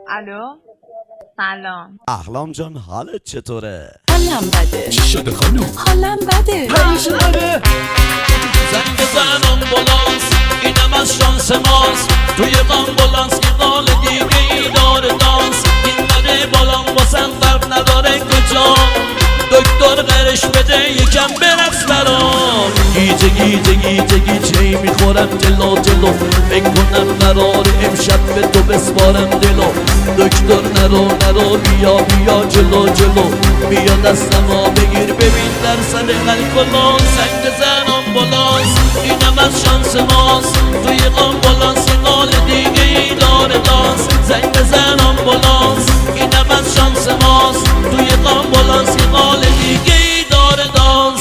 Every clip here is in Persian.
الو سلام. احلام جان حالت چطوره؟ حالم بده. چی شده خانوم؟ حالم بده. حالش بده. زنگ بزن آمبولانس، اینم از شانس ماست. توی آمبولانس یه قال دیگه ای داره دانس. این داره بالام واسم فرق نداره کجا. دکتر قرش بده یکم برقص برام. گیجه گیجه گیجه گیجه میخورم جلو جلو. فکر کنم قرار امشب به تو بسپارم دلو. دکتر نرو بیا بیا جلو جلو. بیا دستمو بگیر ببین درصد الکلون. زنگ بزن آمبولانس، اینم از شانس ماست. توی آمبولانس یه قال دیگه ای داره دانس. زنگ بزن آمبولانس، اینم از شانس ماست. توی آمبولانس یه قال دیگه ای داره دانس.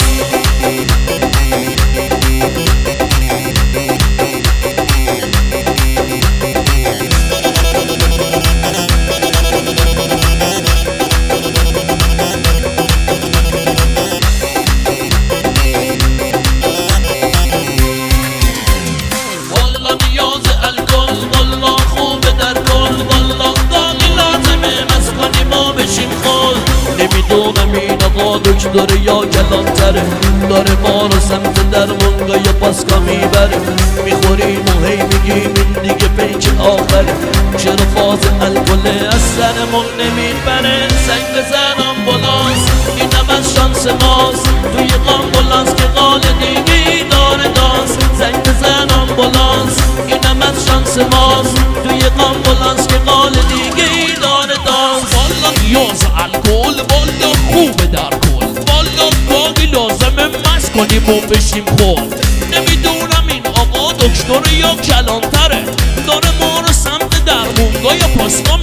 نمیدونم این آقا دکتر یا کلانتره. داره ما رو سمت درمونگاه یا پاسکا میبره. میخوریم و هی میگیم این دیگه پیک آخره. چرا فاز الکل از سرمون نمیبره. زنگ بزن آمبولانس، اینم از شانس ماست. توی آمبولانس که قال دیگه ای داره دانس. زنگ بزن آمبولانس، اینم از شانس ماست. توی آمبولانس که قال دیگه ای داره دانس. والا نیاز الکل والا خوبه در کل. والا گاهی لازمه مست کنیم و بشیم خود. نمیدونم این آقا دکتر یا کلانتره. داره ما رو سمت درمونگاه یا پاسکا